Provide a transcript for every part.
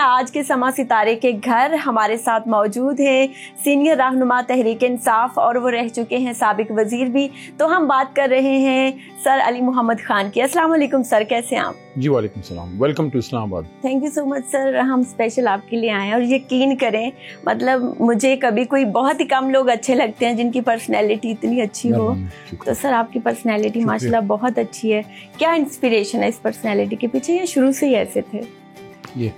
آج کے سما ستارے کے گھر ہمارے ساتھ موجود ہیں سینئر رہنما تحریک انصاف اور وہ رہ چکے ہیں سابق وزیر بھی. تو ہم بات کر رہے ہیں سر علی محمد خان کی. السلام علیکم سر, کیسے ہیں آپ؟ جی وعلیکم السلام, ویلکم ٹو اسلام آباد. تھینک یو سو مچ سر, ہم اسپیشل آپ کے لیے آئے ہیں. اور یقین کریں مطلب مجھے کبھی کوئی بہت ہی کم لوگ اچھے لگتے ہیں جن کی پرسنالٹی اتنی اچھی ہو, تو سر آپ کی پرسنالٹی ماشاءاللہ بہت اچھی ہے. کیا انسپریشن ہے اس پرسنالٹی کے پیچھے, یا شروع سے ہی ایسے تھے؟ یہ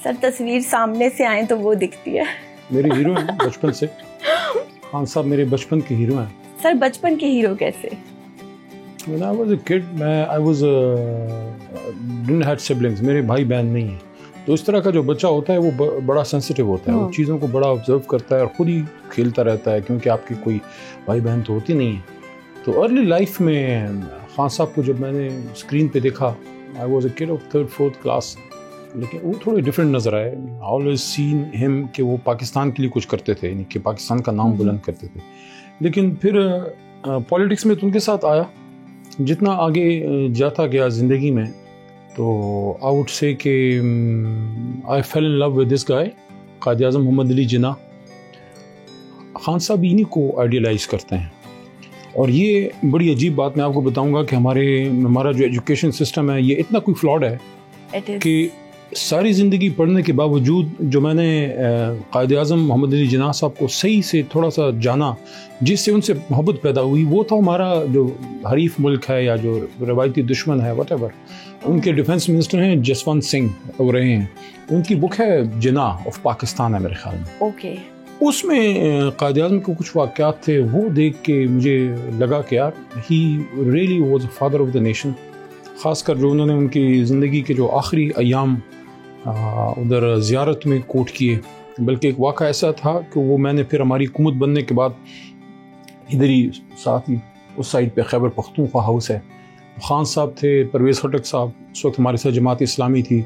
سر تصویر سامنے سے آئیں تو وہ دکھتی ہے. میرے ہیرو ہیں بچپن سے, خان صاحب میرے بچپن کے ہیرو ہیں. سر بچپن کے ہیرو کیسے؟ When I was a kid, didn't have siblings, میرے بھائی بہن نہیں ہیں, تو اس طرح کا جو بچہ ہوتا ہے وہ بڑا سینسٹیو ہوتا ہے, وہ چیزوں کو بڑا آبزرو کرتا ہے اور خود ہی کھیلتا رہتا ہے, کیونکہ آپ کی کوئی بھائی بہن تو ہوتی نہیں ہے. تو ارلی لائف میں خان صاحب کو جب میں نے اسکرین پہ دیکھا, I was a kid of 3rd 4th class, لیکن وہ تھوڑے ڈفرینٹ نظر آئے. always seen him کہ وہ پاکستان کے لیے کچھ کرتے تھے, یعنی کہ پاکستان کا نام بلند کرتے تھے. لیکن پھر پالیٹکس میں تو ان کے ساتھ آیا, جتنا آگے جاتا گیا زندگی میں, تو آئی وڈ سے کہ آئی فیل ان لو ود دس گائے, قائد اعظم محمد علی جناح. خان صاحب انہی کو آئیڈیلائز کرتے ہیں, اور یہ بڑی عجیب بات میں آپ کو بتاؤں گا کہ ہمارا جو ایجوکیشن سسٹم ہے یہ اتنا کوئی فلاڈ ہے کہ ساری زندگی پڑھنے کے باوجود جو میں نے قائد اعظم محمد علی جناح صاحب کو صحیح سے تھوڑا سا جانا, جس سے ان سے محبت پیدا ہوئی, وہ تھا ہمارا جو حریف ملک ہے یا جو روایتی دشمن ہے واٹ ایور. ان کے ڈیفنس منسٹر ہیں جسونت سنگھ وہ رہے ہیں, ان کی بک ہے جناح آف پاکستان ہے میرے خیال میں. اوکے. اس میں قائد اعظم کے کچھ واقعات تھے, وہ دیکھ کے مجھے لگا کہ یار he really was a father of the nation. خاص کر جو انہوں نے ان کی زندگی کے جو آخری ایام ادھر زیارت میں کوٹ کیے. بلکہ ایک واقعہ ایسا تھا کہ وہ میں نے پھر ہماری حکومت بننے کے بعد ادھر ہی ساتھ ہی اس سائڈ پہ خیبر پختونخوا ہاؤس ہے, خان صاحب تھے, پرویز خٹک صاحب اس وقت ہمارے ساتھ جماعت اسلامی تھی,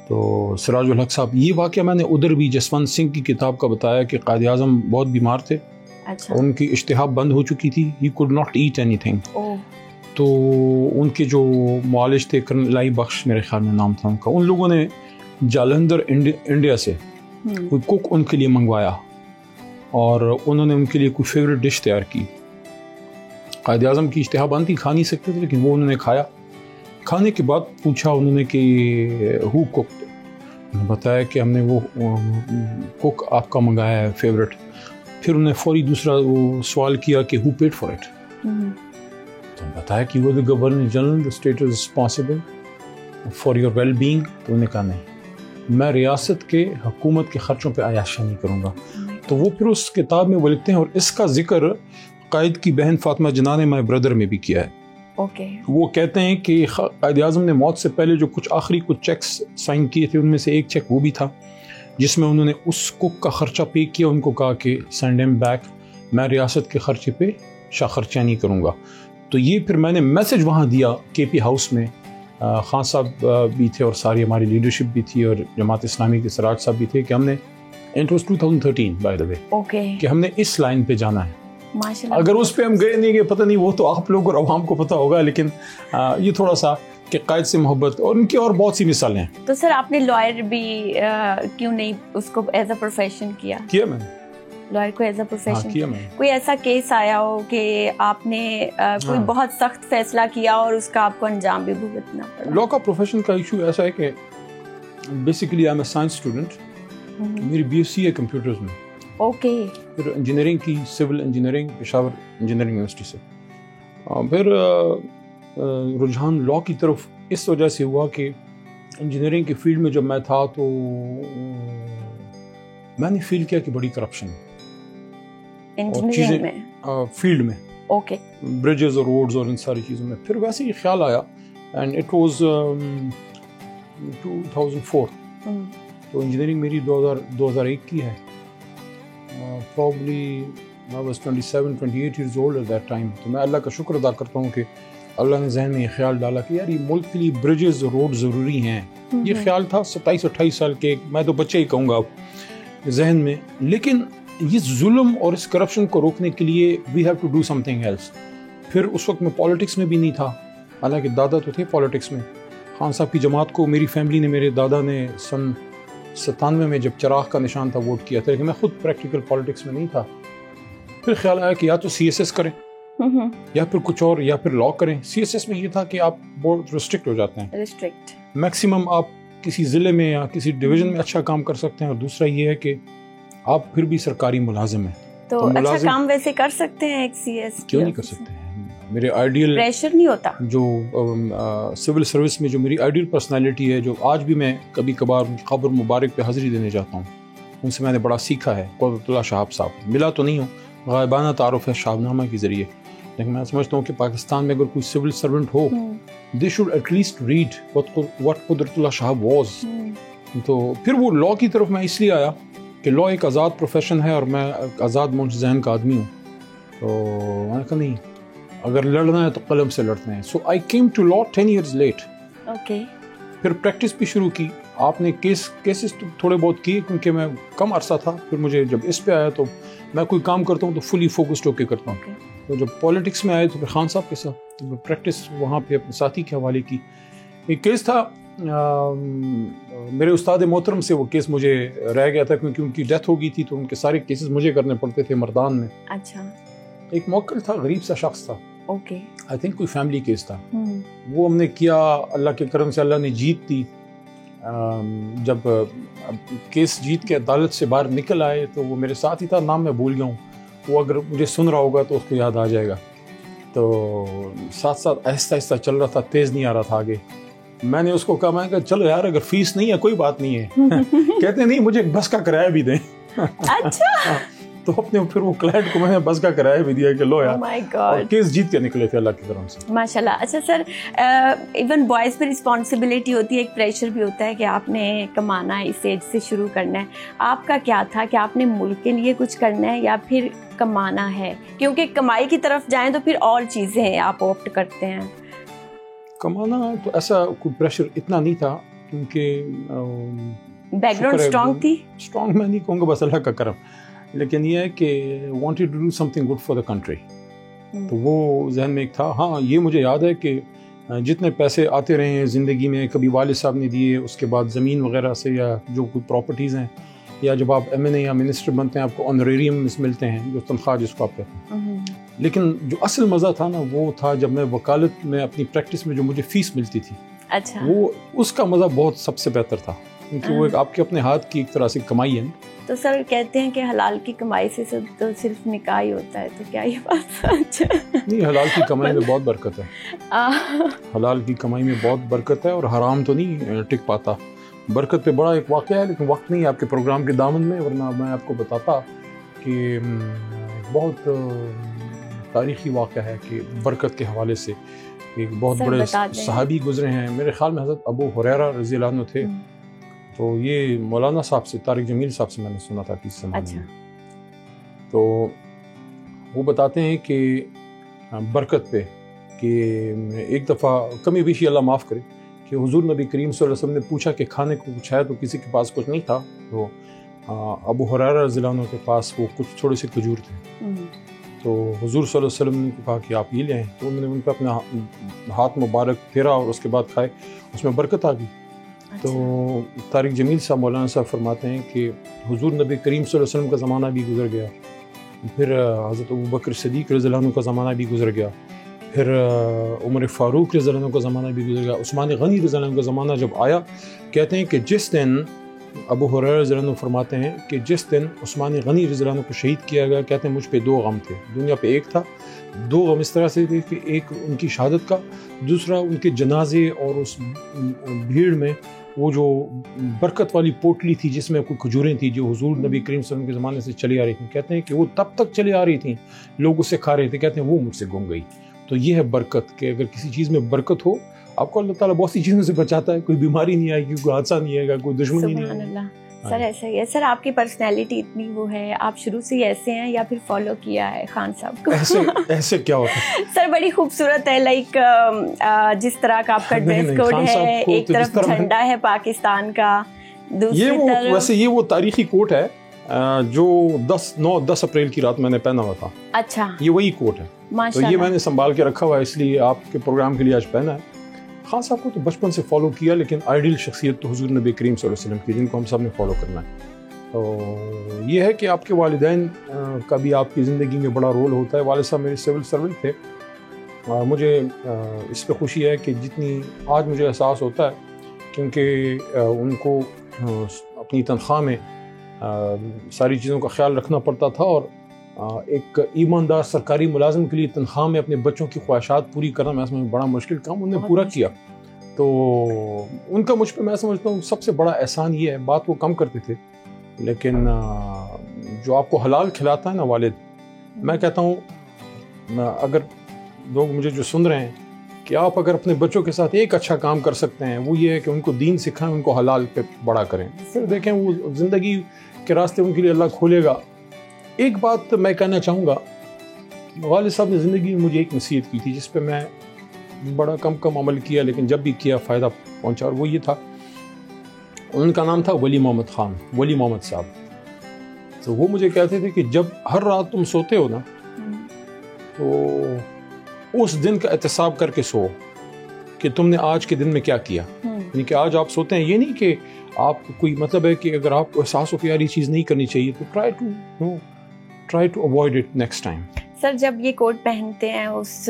تو سراج الحق صاحب. یہ واقعہ میں نے ادھر بھی جسونت سنگھ کی کتاب کا بتایا کہ قائد اعظم بہت بیمار تھے. اچھا. ان کی اشتہا بند ہو چکی تھی, he could not eat anything. تو ان کے جو معالج تھے کرنل لائی بخش میرے خیال میں نام تھا ان کا, ان لوگوں نے جالندھر انڈیا سے کوئی کوک ان کے لیے منگوایا, اور انہوں نے ان کے لیے کوئی فیوریٹ ڈش تیار کی. قائد اعظم کی اشتہا بند تھی, کھا نہیں سکتے تھے, لیکن وہ انہوں نے کھایا. کھانے کے بعد پوچھا انہوں نے کہ ہو کوک, انہوں نے بتایا کہ ہم نے وہ کوک آپ کا منگایا ہے فیوریٹ. پھر انہوں نے فوری دوسرا وہ سوال کیا کہ ہو پیڈ فار اٹ. تو بتایا کہ وہ the governor general the state is responsible for your well being. تو انہوں نے کہا نہیں, میں ریاست کے حکومت کے خرچوں پہ عیاشی نہیں کروں گا. تو وہ پھر اس کتاب میں وہ لکھتے ہیں, اور اس کا ذکر قائد کی بہن فاطمہ جناح نے مائی بردر میں بھی کیا ہے. اوکے. وہ کہتے ہیں کہ قائد اعظم نے موت سے پہلے جو آخری کچھ چیکس سائن کیے تھے, ان میں سے ایک چیک وہ بھی تھا جس میں انہوں نے اس کوک کا خرچہ پے کیا. ان کو کہا کہ سینڈ ہم بیک, میں ریاست کے خرچے پہ خرچہ نہیں کروں گا. تو یہ پھر میں نے میسج وہاں دیا کے پی ہاؤس میں. خان صاحب بھی تھے اور ساری ہماری لیڈرشپ بھی تھی, اور جماعت اسلامی کے سراج صاحب بھی تھے, کہ ہم نے اٹ واز 2013 بائی دا وے, کہ ہم نے اس لائن پہ جانا ہے. اگر اس پہ ہم گئے نہیں گئے پتہ نہیں, وہ تو آپ لوگ اور عوام کو پتہ ہوگا, لیکن یہ تھوڑا سا کہ قائد سے محبت, اور ان کی اور بہت سی مثالیں ہیں. تو سر آپ نے لائر بھی کیوں نہیں اس کو ایز اے پروفیشن کیا میں نے لائر کو ایز اے پروفیشن کیا. میں کوئی ایسا کیس آیا ہو کہ آپ نے کوئی بہت سخت فیصلہ کیا اور اس کا آپ کو انجام بھی بھگتنا پڑا؟ لا کا پروفیشن کا ایشو ایسا ہے کہ basically I am a science student. میری بی ایس سی ہے کمپیوٹرز میں. اوکے. پھر انجینئرنگ کی, civil engineering Peshawar engineering university سے. پھر رجحان لا کی طرف اس وجہ سے ہوا کہ انجینئرنگ کے فیلڈ میں جب میں تھا تو میں نے فیل کیا کہ بڑی کرپشن انجینئرنگ میں, فیلڈ میں. اوکے. برجز اور روڈز اور ان ساری چیزوں میں. پھر ویسے ہی خیال آیا, اینڈ اٹ واز 2004. تو انجینئرنگ میری 2001 کی ہے. Probably I was 27-28 years old at that time. تو میں اللہ کا شکر ادا کرتا ہوں کہ اللہ نے ذہن میں یہ خیال ڈالا کہ یار یہ ملک کے لیے برجز اور روڈ ضروری ہیں. یہ خیال تھا 27-28 سال کے, میں تو بچے ہی کہوں گا اب, ذہن میں. لیکن یہ ظلم اور اس کرپشن کو روکنے کے لیے we have to do something else. پھر اس وقت میں پالیٹکس میں بھی نہیں تھا, حالانکہ دادا تو تھے پالیٹکس میں. خان صاحب کی جماعت کو میری فیملی نے, میرے دادا نے سن 97 میں جب چراغ کا نشان تھا ووٹ کیا تھا، لیکن میں خود پریکٹیکل پالیٹکس میں نہیں تھا. پھر خیال آیا کہ یا تو CSS کریں یا پھر کچھ اور، یا پھر لاء کریں. CSS میں یہ تھا کہ آپ بہت ریسٹرکٹ ہو جاتے ہیں، میکسیمم آپ کسی ضلع میں یا کسی ڈویژن میں اچھا کام کر سکتے ہیں، اور دوسرا یہ ہے کہ آپ پھر بھی سرکاری ملازم ہیں. تو اچھا کام ویسے کر سکتے ہیں ایک CS؟ کیوں نہیں کر سکتے ہیں؟ میرے آئیڈیل پریشر نہیں ہوتا جو سول سروس میں جو میری آئیڈیل پرسنالٹی ہے، جو آج بھی میں کبھی کبھار قبر مبارک پہ حاضری دینے جاتا ہوں، ان سے میں نے بڑا سیکھا ہے. قدرت اللہ شہاب صاحب، ملا تو نہیں ہوں، غائبانہ تعارف ہے شہاب نامہ کے ذریعے، لیکن میں سمجھتا ہوں کہ پاکستان میں اگر کوئی سول سرونٹ ہو they should at least read what Qudrat Allah Shahab was. تو پھر وہ لاء کی طرف میں اس لیے آیا کہ لاء ایک آزاد پروفیشن ہے اور میں آزاد منش ذہن کا آدمی ہوں. تو میں نے کہا نہیں، اگر لڑنا ہے تو قلم سے لڑتے ہیں. So I came to law 10 years late. پھر پریکٹس بھی شروع کی. آپ نے کیسز تھوڑے بہت کیے کیونکہ میں کم عرصہ تھا. پھر مجھے جب اس پہ آیا تو میں کوئی کام کرتا ہوں تو فلی فوکسڈ ہو کے کرتا ہوں. تو جب پالیٹکس میں آئے تو پھر خان صاحب کے ساتھ پریکٹس وہاں پہ اپنے ساتھی کے حوالے کی. ایک کیس تھا میرے استاد محترم سے، وہ کیس مجھے رہ گیا تھا کیونکہ ان کی ڈیتھ ہو گئی تھی، تو ان کے سارے کیسز مجھے کرنے پڑتے تھے مردان میں. اچھا. ایک موکل تھا، غریب سا شخص تھا، آئی تھنک کوئی فیملی کیس تھا. وہ ہم نے کیا، اللہ کے کرم سے اللہ نے جیت دی. جب کیس جیت کے عدالت سے باہر نکل آئے تو وہ میرے ساتھ ہی تھا، نام میں بھول گیا ہوں، وہ اگر مجھے سن رہا ہوگا تو اس کو یاد آ جائے گا. تو ساتھ ساتھ آہستہ آہستہ چل رہا تھا، تیز نہیں آ رہا تھا آگے. میں نے اس کو کہا، میں کہا چلو یار اگر فیس نہیں ہے کوئی بات نہیں ہے. کہتے نہیں مجھے بس کا کرایہ بھی دیں. اچھا. تو اپنے پھر وہ کلائنٹ کو میں نے بس کا کرایہ بھی دیا کہ لو یار، اور کیس جیت کے نکلے تھے اللہ کی کرم سے. ماشاءاللہ. اچھا سر، ایون بوائز پہ رسپانسبلٹی ہوتی ہے، ایک پریشر بھی ہوتا ہے کہ آپ نے کمانا ہے، اس ایج سے شروع کرنا ہے. آپ کا کیا تھا کہ آپ نے ملک کے لیے کچھ کرنا ہے یا پھر کمانا ہے؟ کیونکہ کمائی کی طرف جائیں تو پھر اور چیزیں آپ آپٹ کرتے ہیں. کمانا تو ایسا کوئی پریشر اتنا نہیں تھا کیونکہ بیک گراؤنڈ اسٹرانگ تھی. اسٹرانگ میں نہیں کہوں گا، بس اللہ کا کرم. لیکن یہ ہے کہ wanted to do something good for the country. تو وہ ذہن میں ایک تھا. ہاں یہ مجھے یاد ہے کہ جتنے پیسے آتے رہے ہیں زندگی میں، کبھی والد صاحب نے دیے، اس کے بعد زمین وغیرہ سے یا جو کوئی پراپرٹیز ہیں، یا جب آپ MNA یا منسٹر بنتے ہیں آپ کو آنریریم ملتے ہیں، جو تنخواہ جس کو آپ کہتے ہیں. لیکن جو اصل مزہ تھا نا وہ تھا جب میں وکالت میں اپنی پریکٹس میں جو مجھے فیس ملتی تھی. اچھا. وہ اس کا مزہ بہت سب سے بہتر تھا کیونکہ وہ ایک آپ کے اپنے ہاتھ کی ایک طرح سے کمائی ہے. تو سر کہتے ہیں کہ حلال کی کمائی سے تو صرف نکاح ہی ہوتا ہے، تو کیا یہ بات سچ ہے؟ نہیں، حلال کی کمائی میں بہت برکت ہے. حلال کی کمائی میں بہت برکت ہے، اور حرام تو نہیں ٹک پاتا. برکت پہ بڑا ایک واقعہ ہے لیکن وقت نہیں ہے آپ کے پروگرام کے دامن میں، ورنہ میں آپ کو بتاتا کہ بہت تاریخی واقعہ ہے کہ برکت کے حوالے سے ایک بہت بڑے صحابی گزرے ہیں. میرے خیال میں حضرت ابو ہریرہ رضی اللہ عنہ تھے. تو یہ مولانا صاحب سے، طارق جمیل صاحب سے میں نے سنا تھا کس زمانے میں. تو وہ بتاتے ہیں کہ برکت پہ کہ ایک دفعہ کمی بیشی اللہ معاف کرے کہ حضور نبی کریم صلی اللہ علیہ وسلم نے پوچھا کہ کھانے کو کچھ ہے، تو کسی کے پاس کچھ نہیں تھا. تو ابو ہریرہ رضی اللہ عنہ کے پاس وہ کچھ تھوڑے سے کھجور تھے. تو حضور صلی اللہ علیہ وسلم نے کہا کہ آپ یہ لے آئیں. تو انہوں نے ان پہ اپنا ہاتھ مبارک پھیرا اور اس کے بعد کھائے، اس میں برکت آ گئی. تو طارق جمیل صاحب مولانا صاحب فرماتے ہیں کہ حضور نبی کریم صلی اللہ علیہ وسلم کا زمانہ بھی گزر گیا، پھر حضرت ابوبکر صدیق رضی اللہ عنہ کا زمانہ بھی گزر گیا، پھر عمر فاروق رضی اللہ عنہ کا زمانہ بھی گزر گیا. عثمان غنی رضی اللہ عنہ کا زمانہ جب آیا، کہتے ہیں کہ جس دن ابو ہریرہ رضی اللہ عنہ فرماتے ہیں کہ جس دن عثمان غنی رضی اللہ عنہ کو شہید کیا گیا، کہتے ہیں مجھ پہ 2 غم تھے. دنیا پہ ایک تھا، 2 غم اس طرح سے تھے کہ ایک ان کی شہادت کا، دوسرا ان کے جنازے اور اس بھیڑ میں وہ جو برکت والی پوٹلی تھی جس میں کوئی کھجوریں تھیں جو حضور نبی کریم صلی اللہ علیہ وسلم کے زمانے سے چلی آ رہی تھیں. کہتے ہیں کہ وہ تب تک چلی آ رہی تھیں، لوگ اسے کھا رہے تھے. کہتے ہیں وہ مجھ سے گم گئی. تو یہ ہے برکت کہ اگر کسی چیز میں برکت ہو، آپ کو اللہ تعالیٰ بہت سی چیزوں سے بچاتا ہے. کوئی بیماری نہیں آئے گی، کوئی حادثہ نہیں آئے گا، کوئی دشمنی نہیں آئے گی. سر ایسا ہی ہے. سر آپ کی پرسنالٹی اتنی وہ ہے، آپ شروع سے ہی ایسے ہیں یا پھر فالو کیا ہے خان صاحب کو؟ ایسے کیا ہوتا ہے سر؟ بڑی خوبصورت ہے، لائک جس طرح کا آپ کا ڈریس کوڈ ہے، ایک طرف جھنڈا ہے پاکستان کا، دوسری طرف ویسے یہ وہ تاریخی کوٹ ہے جو 10 اپریل کی رات میں نے پہنا ہوا تھا. اچھا، یہ وہی کوٹ ہے. تو یہ میں نے سنبھال کے رکھا ہوا ہے، اس لیے آپ کے پروگرام کے لیے آج پہنا ہے. خان صاحب کو تو بچپن سے فالو کیا، لیکن آئیڈیل شخصیت تو حضور نبی کریم صلی اللہ علیہ وسلم کی، جن کو ہم سب نے فالو کرنا ہے. تو یہ ہے کہ آپ کے والدین کا بھی آپ کی زندگی میں بڑا رول ہوتا ہے. والد صاحب میرے سول سرونٹ تھے. مجھے اس پہ خوشی ہے کہ جتنی آج مجھے احساس ہوتا ہے، کیونکہ ان کو اپنی تنخواہ میں ساری چیزوں کا خیال رکھنا پڑتا تھا، اور ایک ایماندار سرکاری ملازم کے لیے تنخواہ میں اپنے بچوں کی خواہشات پوری کرنا میں سمجھتا ہوں بڑا مشکل کام انہوں نے پورا کیا. تو ان کا مجھ پہ میں سمجھتا ہوں سب سے بڑا احسان یہ ہے. بات وہ کم کرتے تھے، لیکن جو آپ کو حلال کھلاتا ہے نا والد، میں کہتا ہوں اگر لوگ مجھے جو سن رہے ہیں کہ آپ اگر اپنے بچوں کے ساتھ ایک اچھا کام کر سکتے ہیں وہ یہ ہے کہ ان کو دین سکھائیں، ان کو حلال پہ بڑا کریں، پھر دیکھیں وہ زندگی کے راستے ان کے لیے اللہ کھولے گا. ایک بات میں کہنا چاہوں گا، والد صاحب نے زندگی میں مجھے ایک نصیحت کی تھی جس پہ میں بڑا کم عمل کیا، لیکن جب بھی کیا فائدہ پہنچا، اور وہ یہ تھا، ان کا نام تھا ولی محمد خان، ولی محمد صاحب. تو وہ مجھے کہتے تھے کہ جب ہر رات تم سوتے ہو نا تو اس دن کا احتساب کر کے سو کہ تم نے آج کے دن میں کیا کیا. یعنی کہ آج آپ سوتے ہیں، یہ نہیں کہ آپ کوئی مطلب ہے کہ اگر آپ کو احساس ہو کہ یار یہ چیز نہیں کرنی چاہیے تو try to avoid it next time. Sir جب یہ کوٹ پہنتے ہیں اس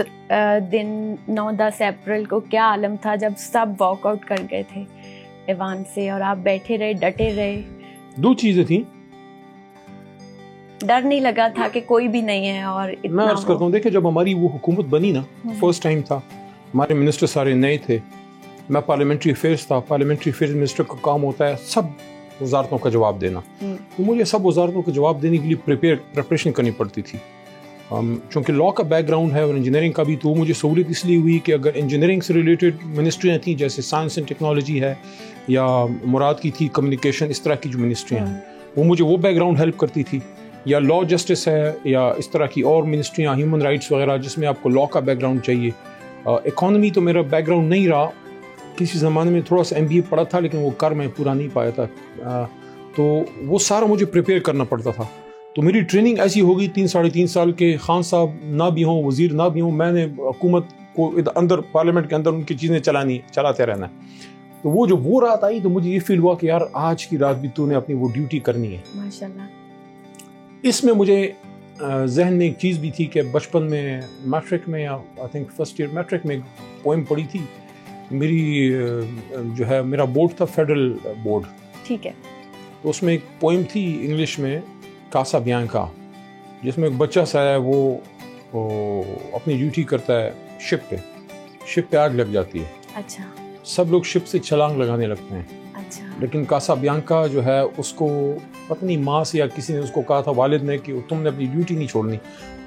دن 9-10 اپریل کو کیا عالم تھا جب سب واک آؤٹ کر گئے تھے ایوان سے اور آپ بیٹھے رہے، ڈٹے رہے؟ دو چیزیں تھیں. ڈر نہیں لگا تھا کہ کوئی بھی نہیں ہے؟ اور میں عرض کرتا ہوں، دیکھیں جب ہماری وہ حکومت بنی نا، فرسٹ ٹائم تھا، ہمارے منسٹر سارے نئے تھے، میں پارلیمنٹری افیئرس تھا. پارلیمنٹری افیئرس منسٹر کا کام ہوتا ہے سب وزارتوں کا جواب دینا. تو مجھے سب وزارتوں کا جواب دینے کے لیے پریپریشن کرنی پڑتی تھی. چونکہ لاء کا بیک گراؤنڈ ہے اور انجینئرنگ کا بھی، تو مجھے سہولت اس لیے ہوئی کہ اگر انجینئرنگ سے ریلیٹڈ منسٹریاں تھیں جیسے سائنس اینڈ ٹیکنالوجی ہے، یا مراد کی تھی کمیونیکیشن، اس طرح کی جو منسٹریاں ہیں وہ مجھے وہ بیک گراؤنڈ ہیلپ کرتی تھی، یا لا جسٹس ہے، یا اس طرح کی اور منسٹریاں، ہیومن رائٹس وغیرہ، جس میں آپ کو لاء کا بیک گراؤنڈ چاہیے. اکانومی تو میرا بیک گراؤنڈ نہیں رہا، کسی زمانے میں تھوڑا سا MBA پڑھا تھا لیکن وہ کر میں پورا نہیں پایا تھا. تو وہ سارا مجھے پریپیئر کرنا پڑتا تھا. تو میری ٹریننگ ایسی ہو گئی 3-3.5 سال کے، خان صاحب نہ بھی ہوں، وزیر نہ بھی ہوں، میں نے حکومت کو اندر پارلیمنٹ کے اندر ان کی چیزیں چلاتے رہنا ہے. تو وہ جو وہ رات آئی تو مجھے یہ فیل ہوا کہ یار آج کی رات بھی تو نے اپنی وہ ڈیوٹی کرنی ہے. ماشاءاللہ. اس میں مجھے ذہن میں ایک چیز بھی تھی کہ بچپن میں میٹرک میں، یا I think first year matric میں ایک پوئم پڑھی تھی. میری جو ہے میرا بورڈ تھا فیڈرل بورڈ، ٹھیک ہے، تو اس میں ایک پوئم تھی انگلش میں، کاسا بیانکا، جس میں ایک بچہ سا ہے وہ اپنی ڈیوٹی کرتا ہے شپ پہ آگ لگ جاتی ہے. اچھا. سب لوگ شپ سے چھلانگ لگانے لگتے ہیں. اچھا. لیکن کاسا بیانکا جو ہے اس کو پتہ نہیں ماں سے یا کسی نے اس کو کہا تھا، والد نے، کہ تم نے اپنی ڈیوٹی نہیں چھوڑنی.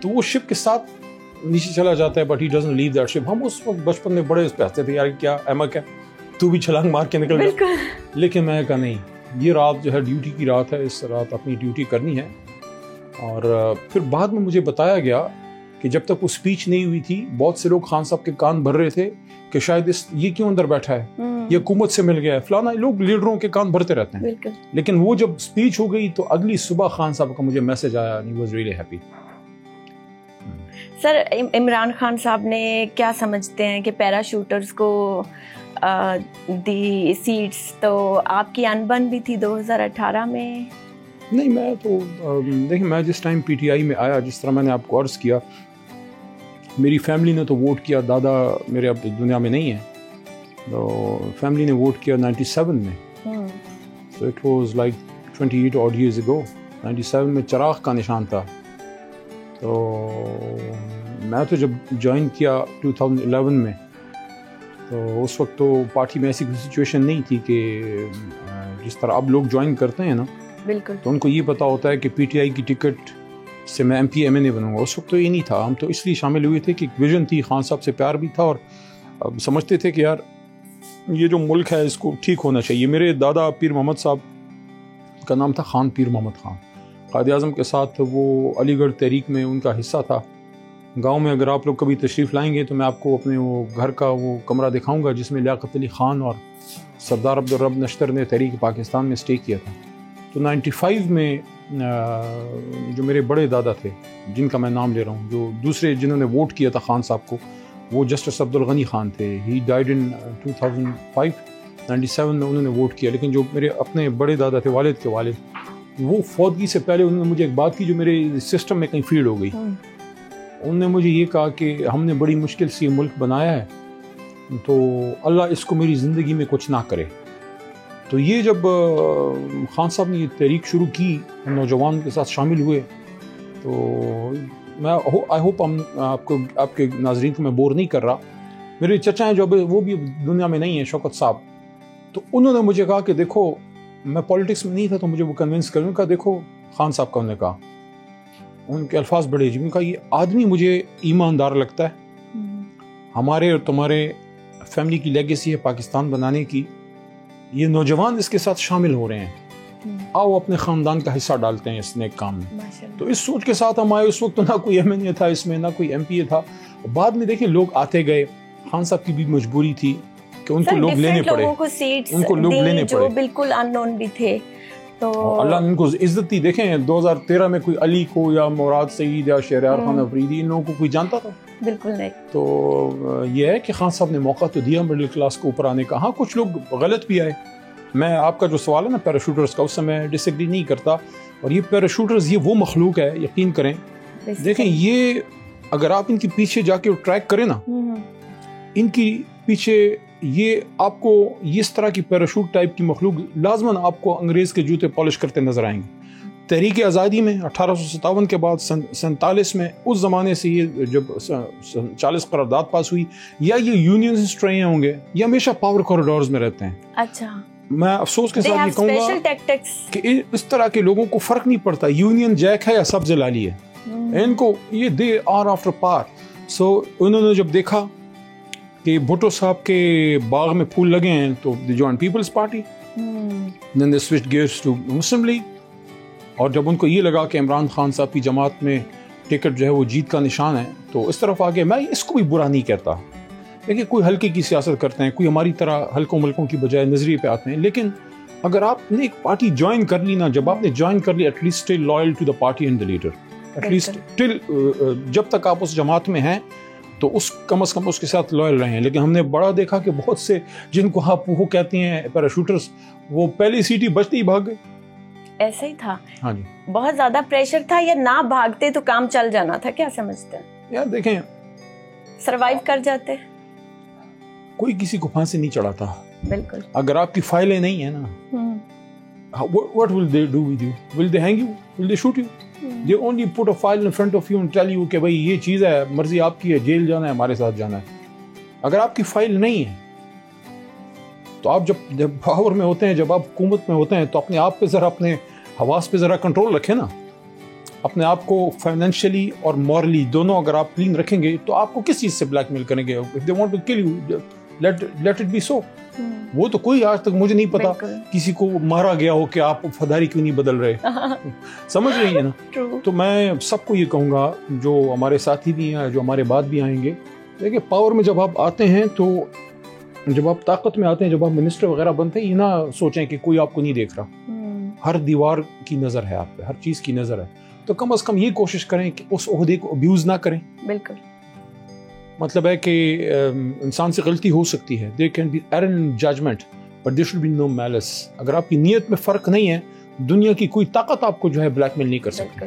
تو وہ شپ کے ساتھ نیچے چلا جاتا ہے، but he doesn't leave that ship. ہم اس وقت بچپن میں بڑے اس پہ ہنستے تھے، یار کیا ایما کیا تو بھی چھلانگ مار کے نکل گیا. لیکن میں کہا نہیں، یہ رات جو ہے ڈیوٹی کی رات ہے، اس رات اپنی ڈیوٹی کرنی ہے. اور پھر بعد میں مجھے بتایا گیا کہ جب تک وہ اسپیچ نہیں ہوئی تھی بہت سے لوگ خان صاحب کے کان بھر رہے تھے کہ شاید یہ کیوں اندر بیٹھا ہے، یہ حکومت سے مل گیا ہے، فلانا. لوگ لیڈروں کے کان بھرتے رہتے ہیں. لیکن وہ جب اسپیچ ہو گئی تو اگلی صبح خان صاحب کا مجھے میسج آیا، and he was really happy. سر عمران خان صاحب نے کیا سمجھتے ہیں کہ پیرا شوٹرز کو دی سیٹس، تو آپ کی انبن بھی تھی 2018 میں؟ نہیں، میں تو دیکھیں، میں جس ٹائم PTI میں آیا، جس طرح میں نے آپ کو عرض کیا، میری فیملی نے تو ووٹ کیا. دادا میرے اب دنیا میں نہیں ہیں، تو فیملی نے ووٹ کیا 97 میں. So it was like 28 odd years ago. 97 میں چراغ کا نشان تھا. تو میں تو جب جوائن کیا 2011 میں، تو اس وقت تو پارٹی میں ایسی کوئی سچویشن نہیں تھی کہ جس طرح اب لوگ جوائن کرتے ہیں نا، بالکل، تو ان کو یہ پتا ہوتا ہے کہ PTI کی ٹکٹ سے میں MP MNA بنوں گا. اس وقت تو یہ نہیں تھا. ہم تو اس لیے شامل ہوئے تھے کہ ایک ویژن تھی، خان صاحب سے پیار بھی تھا، اور سمجھتے تھے کہ یار یہ جو ملک ہے اس کو ٹھیک ہونا چاہیے. میرے دادا پیر محمد صاحب کا نام تھا خان پیر محمد خان. قائد اعظم کے ساتھ وہ علی گڑھ تحریک میں ان کا حصہ تھا. گاؤں میں اگر آپ لوگ کبھی تشریف لائیں گے تو میں آپ کو اپنے وہ گھر کا وہ کمرہ دکھاؤں گا جس میں لیاقت علی خان اور سردار عبدالرب نشتر نے تحریک پاکستان میں اسٹے کیا تھا. تو 95 میں جو میرے بڑے دادا تھے، جن کا میں نام لے رہا ہوں، جو دوسرے جنہوں نے ووٹ کیا تھا خان صاحب کو، وہ جسٹس عبدالغنی خان تھے. ہی ڈائیڈ ان 2005 میں انہوں نے ووٹ کیا. لیکن جو میرے اپنے بڑے دادا تھے, والد کے والد, وہ فوتگی سے پہلے انہوں نے مجھے ایک بات کی جو میرے سسٹم میں کہیں فیڈ ہو گئی. انہوں نے مجھے یہ کہا کہ ہم نے بڑی مشکل سے یہ ملک بنایا ہے, تو اللہ اس کو میری زندگی میں کچھ نہ کرے. تو یہ جب خان صاحب نے یہ تحریک شروع کی, نوجوان کے ساتھ شامل ہوئے, تو میں آئی ہوپ آپ کے ناظرین کو میں بور نہیں کر رہا. میرے چچا ہیں جو وہ بھی دنیا میں نہیں ہیں, شوکت صاحب, تو انہوں نے مجھے کہا کہ دیکھو, میں پولیٹکس میں نہیں تھا تو مجھے وہ کنونس کروں کا, دیکھو خان صاحب کا, انہوں نے کہا, ان کے الفاظ بڑے عجیب, نے کہا یہ آدمی مجھے ایماندار لگتا ہے, ہمارے اور تمہارے فیملی کی لیگیسی ہے پاکستان بنانے کی, یہ نوجوان اس کے ساتھ شامل ہو رہے ہیں, آؤ اپنے خاندان کا حصہ ڈالتے ہیں اس نیک کام میں. تو اس سوچ کے ساتھ ہم آئے. اس وقت نہ کوئی ایم این اے تھا اس میں, نہ کوئی ایم پی اے تھا. بعد میں دیکھیں لوگ آتے گئے. خان صاحب کی بھی مجبوری تھی کہ ان کو لوگ لینے پڑے, ان کو لوگ لینے پڑے, جو بالکل ان نون بھی تھے. تو اللہ نے ان کو عزت دی. دیکھیں 2013 میں کوئی علی کو یا مراد سعید یا شہریار خان افریدی, ان لوگوں کو کوئی جانتا تھا؟ بالکل نہیں. تو یہ ہے کہ خان صاحب نے موقع تو دیا مڈل کلاس کو اوپر آنے کا. ہاں کچھ لوگ غلط بھی آئے. میں آپ کا جو سوال ہے نا پیراشوٹرز کا, اس سے میں ڈس ایگری نہیں کرتا. اور یہ پیراشوٹرز, یہ وہ مخلوق ہے, یقین کریں. دیکھیں یہ اگر آپ ان کے پیچھے جا کے ٹریک کریں نا, ان کی پیچھے یہ آپ کو اس طرح کی پیراشوٹ ٹائپ کی مخلوق لازماً آپ کو انگریز کے جوتے پالش کرتے نظر آئیں گے. تحریک آزادی میں 1857 کے بعد 47 میں, اس زمانے سے یہ جب 40 قرارداد پاس ہوئی, یا یہ یونینسٹ رہے ہوں گے یا ہمیشہ پاور کوریڈورز میں رہتے ہیں. اچھا, میں افسوس کے ساتھ یہ کہوں گا کہ اس طرح کے لوگوں کو فرق نہیں پڑتا یونین جیک ہے یا سبز لالی ہے, ان کو یہ دے آر آفٹر پار. سو انہوں نے جب دیکھا کہ بھٹو صاحب کے باغ میں پھول لگے ہیں تو they join Peoples Party, then they switch gears to Muslim League. اور جب ان کو یہ لگا کہ عمران خان صاحب کی جماعت میں ٹکٹ جو ہے وہ جیت کا نشان ہے, تو اس طرف آگے. میں اس کو بھی برا نہیں کہتا, دیکھیں کوئی ہلکے کی سیاست کرتے ہیں, کوئی ہماری طرح ہلکوں ملکوں کی بجائے نظریے پہ آتے ہیں. لیکن اگر آپ نے ایک پارٹی جوائن کر لی نا, جب آپ نے جوائن کر لی, at least stay loyal to the party and the leader. At least till جب تک آپ اس جماعت میں ہیں تو اس کم از کم اس کے ساتھ لوئل رہے ہیں. لیکن ہم نے بڑا دیکھا کہ بہت سے جن کو آپ وہ کہتے ہیں پیراشوٹرز, وہ پہلی سیٹ ہی بچتے ہی بھاگ گئے. ایسا ہی تھا. ہاں جی, بہت زیادہ پریشر تھا, یا نہ بھاگتے تو کام چل جانا تھا, کیا سمجھتے ہیں؟ یار دیکھیں, سروائیو کر جاتے. کوئی کسی کو پھانسی نہیں چڑھاتا. بالکل. اگر آپ کی فائلیں نہیں ہیں نا, what will they do with you? Will they hang you? Will they shoot you? They only put a file in front of you and tell you کہ بھائی یہ چیز ہے, مرضی آپ کی ہے, جیل جانا ہے, ہمارے ساتھ جانا ہے. اگر آپ کی فائل نہیں ہے تو آپ جب پاور میں ہوتے ہیں, جب آپ حکومت میں ہوتے ہیں, تو اپنے آپ پہ ذرا, اپنے حواس پہ ذرا کنٹرول رکھیں نا. اپنے آپ کو فائنینشلی اور مورلی دونوں اگر آپ کلین رکھیں گے تو آپ کو کس چیز سے بلیک میل کریں گے؟ If they want to kill you, let it be so. وہ تو کوئی آج تک مجھے نہیں پتا کسی کو مارا گیا ہو کہ آپ فداری کیوں نہیں بدل رہے. سمجھ رہی ہیں نا؟ تو میں سب کو یہ کہوں گا, جو ہمارے ساتھی بھی ہیں, جو ہمارے بعد بھی آئیں گے, دیکھیں پاور میں جب آپ آتے ہیں, تو جب آپ طاقت میں آتے ہیں, جب آپ منسٹر وغیرہ بنتے ہیں, یہ نہ سوچیں کہ کوئی آپ کو نہیں دیکھ رہا. ہر دیوار کی نظر ہے آپ پہ, ہر چیز کی نظر ہے. تو کم از کم یہ کوشش کریں کہ اس عہدے کو ابیوز نہ کریں. بالکل. مطلب ہے کہ انسان سے غلطی ہو سکتی ہے. there can be error in judgment but there should be no malice. اگر آپ کی نیت میں فرق نہیں ہے, دنیا کی کوئی طاقت آپ کو جو ہے بلیک میل نہیں کر سکتی.